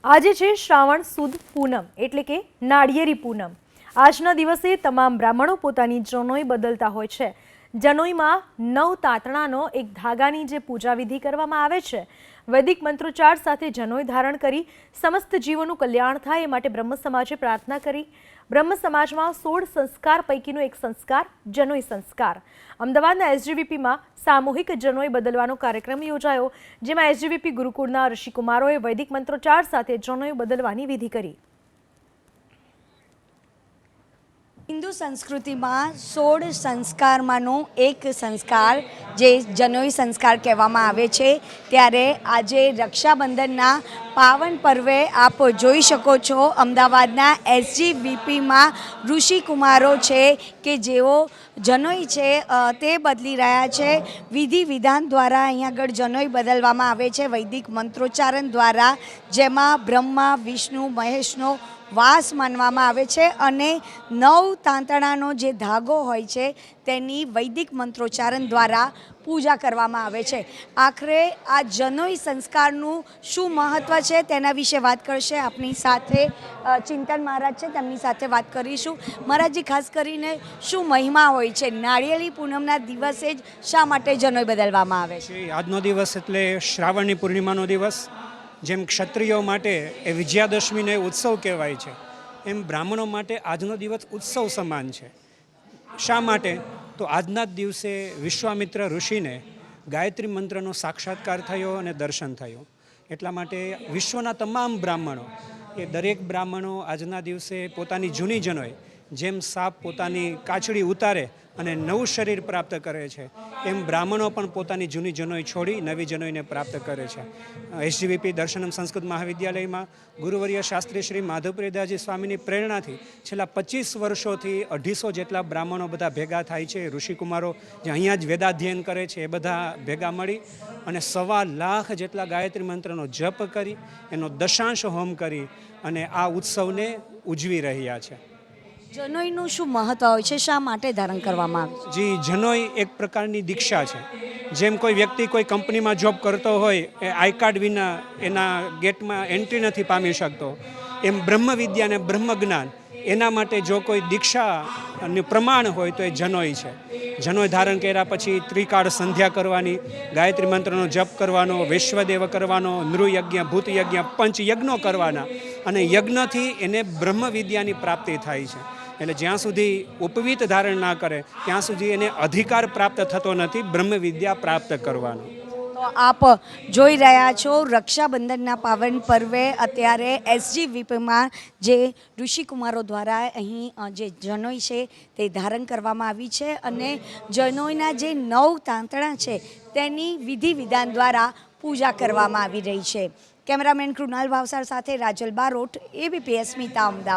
આજે છે શ્રાવણ સુદ પૂનમ એટલે કે નાળિયેરી પૂનમ। આજના દિવસે તમામ બ્રાહ્મણો પોતાની જનોઈ બદલતા હોય છે। જનોઈમાં 9 તાંતણાનો એક ધાગાની જે પૂજા વિધિ કરવામાં આવે છે। વૈદિક મંત્રોચ્ચાર સાથે જનોઈ ધારણ કરી સમસ્ત જીવોનું કલ્યાણ થાય એ માટે બ્રહ્મ સમાજે પ્રાર્થના કરી। બ્રહ્મ સમાજમાં 16 સંસ્કાર પૈકીનો એક સંસ્કાર જનોઈ સંસ્કાર। અમદાવાદના એસજીવીપીમાં સામૂહિક જનોઈ બદલવાનો કાર્યક્રમ યોજાયો, જેમાં એસજીવીપી ગુરુકુળના ઋષિકુમારોએ વૈદિક મંત્રોચ્ચાર સાથે જનોઈ બદલવાની વિધિ કરી। हिंदू संस्कृति में 16 संस्कारमांनो एक संस्कार जे जनोई संस्कार कहेवामां आवे छे। त्यारे आजे रक्षाबंधनना पावन पर्वे आप जोई शको छो अमदावादना एसजीवीपी में ऋषिकुमारो छे के जेओ जनोई छे ते बदली रह्या छे। विधि विधान द्वारा अहींया आगळ जनोई बदलवामां आवे छे वैदिक मंत्रोच्चारण द्वारा, जेमां ब्रह्मा विष्णु महेशनो वास मानवामां आवे छे अने 9 तांतणानो जे धागो होय छे तेनी वैदिक मंत्रोच्चारण द्वारा पूजा करवामां आवे छे। आखरे आ जनोई संस्कारनुं शुं महत्व छे तेना विषे वात करशे आपनी साथे चिंतन महाराज छे, તેમની સાથે વાત કરીશું। મહારાજજી, ખાસ કરીને શું મહિમા હોય છે? નાળિયેરી પૂનમના દિવસે જ શા માટે જનોઈ બદલવામાં આવે છે? આજનો દિવસ એટલે શ્રાવણની પૂર્ણિમાનો દિવસ। જેમ ક્ષત્રિયો માટે એ વિજયાદશમીને ઉત્સવ કહેવાય છે, એમ બ્રાહ્મણો માટે આજનો દિવસ ઉત્સવ સમાન છે। શા માટે? તો આજના જ દિવસે વિશ્વામિત્ર ઋષિને ગાયત્રી મંત્રનો સાક્ષાત્કાર થયો અને દર્શન થયું। એટલા માટે વિશ્વના તમામ બ્રાહ્મણો એ દરેક બ્રાહ્મણો આજના દિવસે પોતાની જૂની જનોઈ, જેમ સાપ પોતાની કાચડી ઉતારે અને નવું શરીર પ્રાપ્ત કરે છે, એમ બ્રાહ્મણો પણ પોતાની જૂની જનોઈ છોડી નવી જનોઈને પ્રાપ્ત કરે છે। એસજીવીપી દર્શનમ સંસ્કૃત મહાવિદ્યાલયમાં ગુરુવર્ય શાસ્ત્રી શ્રી માધવપ્રદાજી સ્વામીની પ્રેરણાથી છેલ્લા 25 વર્ષોથી 250 જેટલા બ્રાહ્મણો બધા ભેગા થાય છે। ઋષિકુમારો જે અહીંયા જ વેદાધ્યયન કરે છે એ બધા ભેગા મળી અને 1.25 લાખ જેટલા ગાયત્રી મંત્રનો જપ કરી એનો દશાંશ હોમ કરી અને આ ઉત્સવને ઉજવી રહ્યા છે। જનોઈનું શું મહત્વ હોય છે? શા માટે ધારણ કરવામાં આવે છે? જી, જનોઈ એક પ્રકારની દીક્ષા છે। જેમ કોઈ વ્યક્તિ કોઈ કંપનીમાં જોબ કરતો હોય એ આઈ કાર્ડ વિના એના ગેટમાં એન્ટ્રી નથી પામી શકતો, એમ બ્રહ્મ વિદ્યા અને બ્રહ્મ જ્ઞાન એના માટે જો કોઈ દીક્ષાનું પ્રમાણ હોય તો એ જનોઈ છે। જનોઈ ધારણ કર્યા પછી ત્રિકાળ સંધ્યા કરવાની, ગાયત્રી મંત્રનો જપ કરવાનો, વૈશ્વદેવ કરવાનો, નૃયજ્ઞ ભૂતયજ્ઞ પંચયજ્ઞો કરવાના અને યજ્ઞથી એને બ્રહ્મ વિદ્યાની પ્રાપ્તિ થાય છે। એટલે જ્યાં સુધી ઉપવીત ધારણ ના કરે ત્યાં સુધી એને અધિકાર પ્રાપ્ત થતો નથી બ્રહ્મ વિદ્યા પ્રાપ્ત કરવાનો। તો આપ જોઈ રહ્યા છો રક્ષાબંધનના પાવન પર્વે અત્યારે એસજીવીપીમાં જે ઋષિકુમારો દ્વારા અહીં જે જનોઈ છે તે ધારણ કરવામાં આવી છે અને જનોઈના જે 9 તાંતણા છે તેની વિધિ વિધાન દ્વારા પૂજા કરવામાં આવી રહી છે। કેમેરામેન કૃણાલ ભાવસાર સાથે રાજલ બારોટ, એબીપી અસ્મિતા, અમદાવાદ।